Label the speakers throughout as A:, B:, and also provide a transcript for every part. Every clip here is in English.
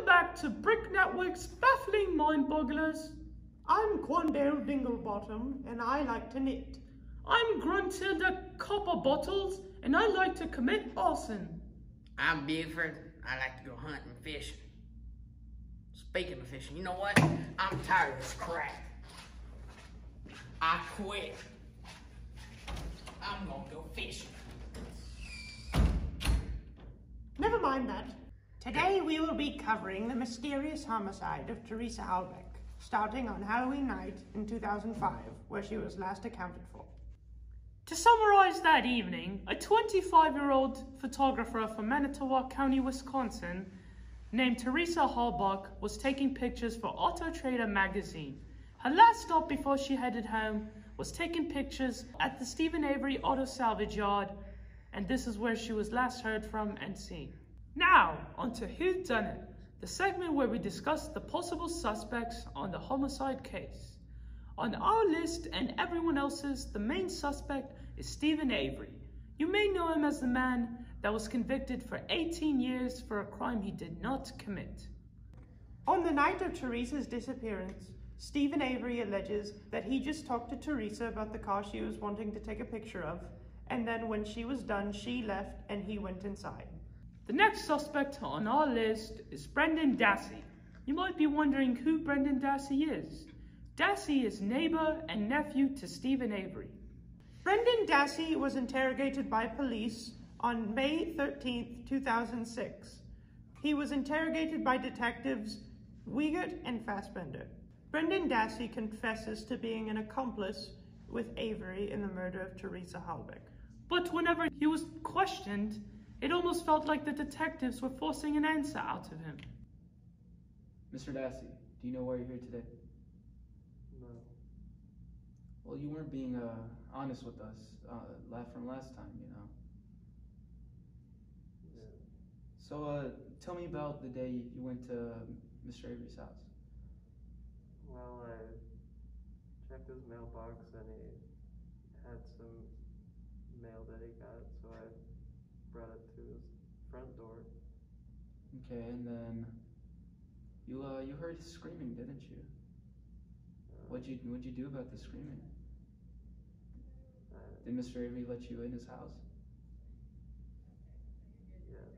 A: back to Brick Network's Baffling Mind Bogglers.
B: I'm Quandale Dinglebottom, and I like to knit.
A: I'm Gruntilda Copper Bottles, and I like to commit arson.
C: I'm Buford. I like to go hunting and fishing. Speaking of fishing, you know what? I'm tired of this crap. I quit. I'm gonna go fishing.
B: Never mind that. Today we will be covering the mysterious homicide of Teresa Halbach, starting on Halloween night in 2005, where she was last accounted for.
A: To summarize that evening, a 25-year-old photographer from Manitowoc County, Wisconsin, named Teresa Halbach was taking pictures for Auto Trader magazine. Her last stop before she headed home was taking pictures at the Steven Avery Auto Salvage Yard, and this is where she was last heard from and seen. Now, on to Who Done It, the segment where we discuss the possible suspects on the homicide case. On our list and everyone else's, the main suspect is Steven Avery. You may know him as the man that was convicted for 18 years for a crime he did not commit.
B: On the night of Teresa's disappearance, Steven Avery alleges that he just talked to Teresa about the car she was wanting to take a picture of, and then when she was done, she left and he went inside.
A: The next suspect on our list is Brendan Dassey. You might be wondering who Brendan Dassey is. Dassey is neighbor and nephew to Steven Avery.
B: Brendan Dassey was interrogated by police on May 13, 2006. He was interrogated by detectives Wiegert and Fassbender. Brendan Dassey confesses to being an accomplice with Avery in the murder of Teresa Halbach.
A: But whenever he was questioned, it almost felt like the detectives were forcing an answer out of him.
D: Mr. Dassey, do you know why you're here today?
E: No.
D: Well, you weren't being honest with us from last time, you know.
E: Yeah.
D: So tell me about the day you went to Mr. Avery's house.
E: Well, I checked his mailbox and he had some mail that he got, so I brought it to his front door.
D: Okay, and then you heard screaming, didn't you? What'd you do about the screaming? Did Mr. Avery let you in his house?
E: Yes.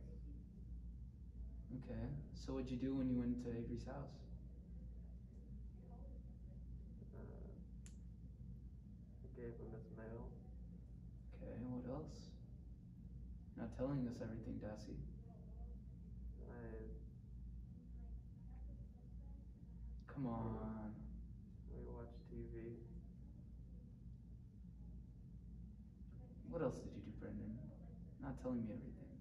D: Okay, so what'd you do when you went to Avery's house?
E: I gave him his mail.
D: Okay, what else? You're not telling us everything, Dassey. Come on.
E: We watched TV.
D: What else did you do, Brendan? Not telling me everything.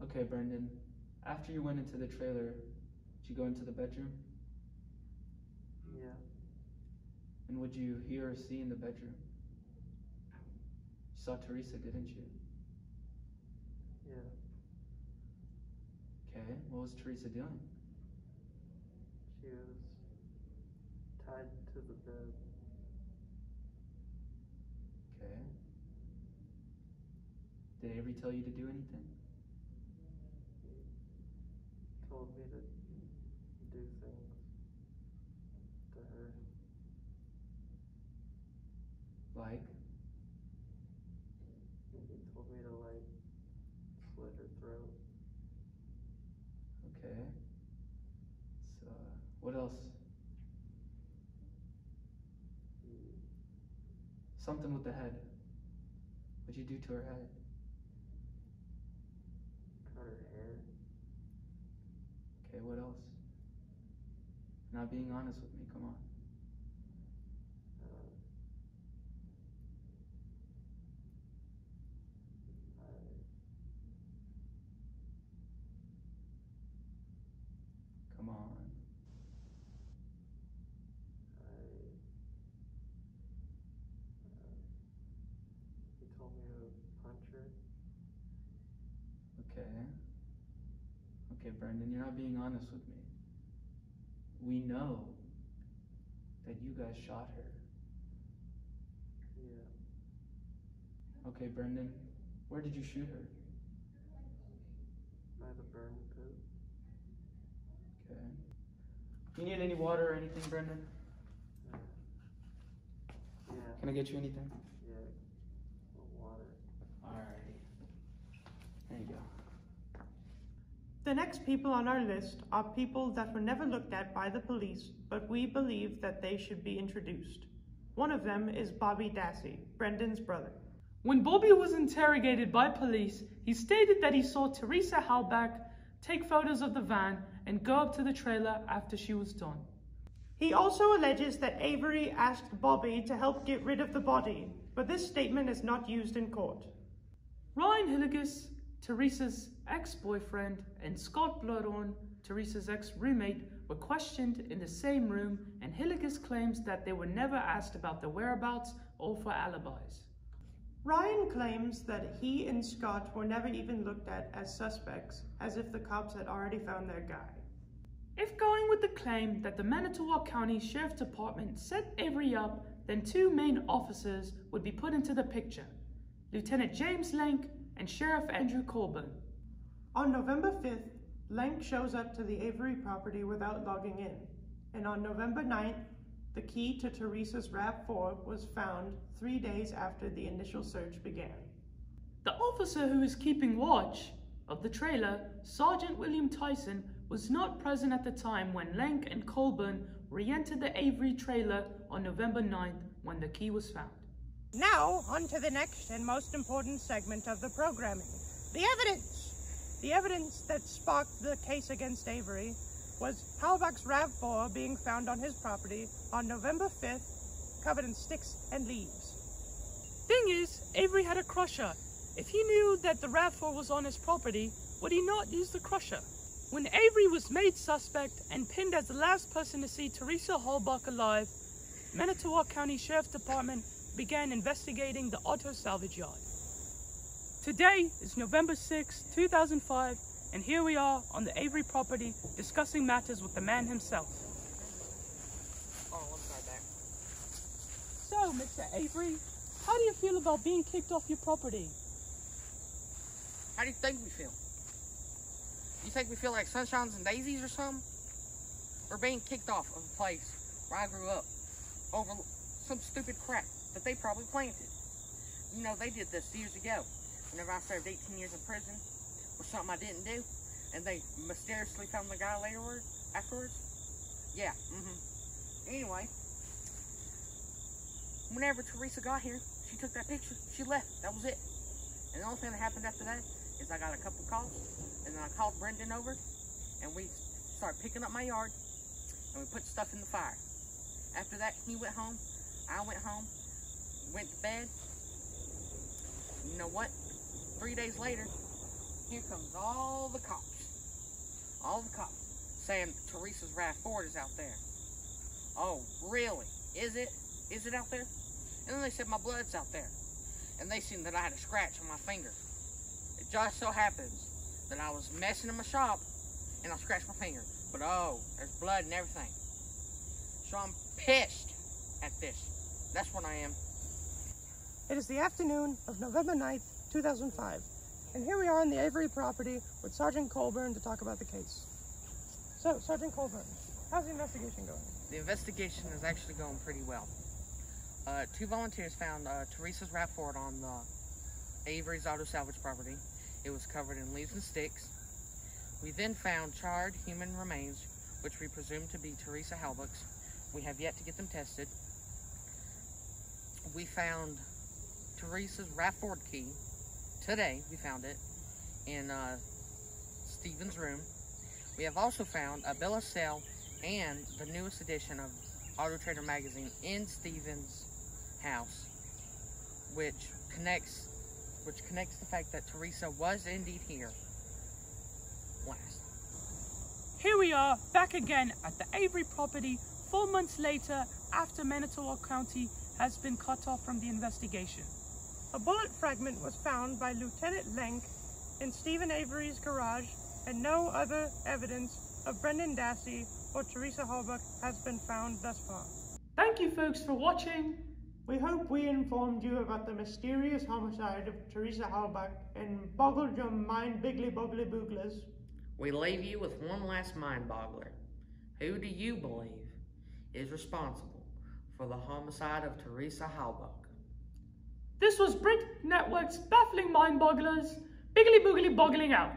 D: Okay, Brendan. After you went into the trailer, did you go into the bedroom?
E: Yeah.
D: And what'd you hear or see in the bedroom? You saw Teresa, didn't you?
E: Yeah.
D: Okay, what was Teresa doing?
E: She was tied to the bed.
D: Okay. Did Avery tell you to do anything?
E: He told me to do things to her.
D: Like?
E: He told me to, like, slit her throat.
D: Okay. So, what else? Something with the head. What'd you do to her head?
E: Cut her hair.
D: Okay, what else? Not being honest with me, come on. Come on.
E: He told me to punch her.
D: Okay. Okay, Brendan, you're not being honest with me. We know that you guys shot her.
E: Yeah.
D: Okay, Brendan, where did you shoot her?
E: By the burn pit.
D: You need any water or anything, Brendan?
E: Yeah.
D: Can I get you anything?
E: Yeah. Water.
D: Alrighty. There you go.
B: The next people on our list are people that were never looked at by the police, but we believe that they should be introduced. One of them is Bobby Dassey, Brendan's brother.
A: When Bobby was interrogated by police, he stated that he saw Teresa Halbach take photos of the van and go up to the trailer after she was done.
B: He also alleges that Avery asked Bobby to help get rid of the body, but this statement is not used in court.
A: Ryan Hilligus, Teresa's ex-boyfriend, and Scott Bloodhorn, Teresa's ex-roommate, were questioned in the same room, and Hilligus claims that they were never asked about their whereabouts or for alibis.
B: Ryan claims that he and Scott were never even looked at as suspects, as if the cops had already found their guy.
A: If going with the claim that the Manitowoc County Sheriff's Department set Avery up, then two main officers would be put into the picture, Lieutenant James Lenk and Sheriff Andrew Colburn.
B: On November 5th, Lenk shows up to the Avery property without logging in, and on November 9th, the key to Teresa's RAV4 was found 3 days after the initial search began.
A: The officer who was keeping watch of the trailer, Sergeant William Tyson, was not present at the time when Lenk and Colburn re-entered the Avery trailer on November 9th when the key was found.
B: Now, on to the next and most important segment of the programming, the evidence. The evidence that sparked the case against Avery was Halbach's RAV4 being found on his property on November 5th, covered in sticks and leaves.
A: Thing is, Avery had a crusher. If he knew that the RAV4 was on his property, would he not use the crusher? When Avery was made suspect and pinned as the last person to see Teresa Halbach alive, Manitowoc County Sheriff's Department began investigating the auto salvage yard. Today is November 6, 2005, and here we are on the Avery property discussing matters with the man himself.
C: Oh, let's start back.
A: So, Mr. Avery, how do you feel about being kicked off your property?
C: How do you think we feel? You think we feel like sunshines and daisies or something? We're being kicked off of a place where I grew up over some stupid crap that they probably planted. You know, they did this years ago. Whenever I served 18 years in prison for something I didn't do, and they mysteriously found the guy afterwards. Yeah, Anyway, whenever Teresa got here, she took that picture, she left, that was it. And the only thing that happened after that is I got a couple calls, and then I called Brendan over, and we started picking up my yard, and we put stuff in the fire. After that, he went home, I went home, went to bed. You know what? 3 days later, here comes all the cops, saying Teresa's RAV4 is out there. Oh, really? Is it? Is it out there? And then they said my blood's out there. And they seen that I had a scratch on my finger. It just so happens that I was messing in my shop and I scratched my finger. But oh, there's blood and everything. So I'm pissed at this. That's what I am.
B: It is the afternoon of November 9th, 2005, and here we are on the Avery property with Sergeant Colburn to talk about the case. So, Sergeant Colburn, how's the investigation going?
C: The investigation is actually going pretty well. Two volunteers found Teresa's RAV4 on Avery's auto salvage property. It was covered in leaves and sticks. We then found charred human remains, which we presume to be Teresa Halbach's. We have yet to get them tested. We found Teresa's RAV4 key. Today, we found it in Steven's room. We have also found a bill of sale and the newest edition of Auto Trader magazine in Steven's house, which connects the fact that Teresa was indeed here last.
A: Here we are, back again at the Avery property 4 months later after Manitowoc County has been cut off from the investigation.
B: A bullet fragment was found by Lieutenant Lenk in Steven Avery's garage, and no other evidence of Brendan Dassey or Teresa Halbach has been found thus far.
A: Thank you folks for watching.
B: We hope we informed you about the mysterious homicide of Teresa Halbach and boggled your mind bigly boggly booglers.
C: We leave you with one last mind boggler. Who do you believe is responsible for the homicide of Teresa Halbach?
A: This was Brick Network's Baffling Mind Bogglers, Biggly Boogly Boggling out.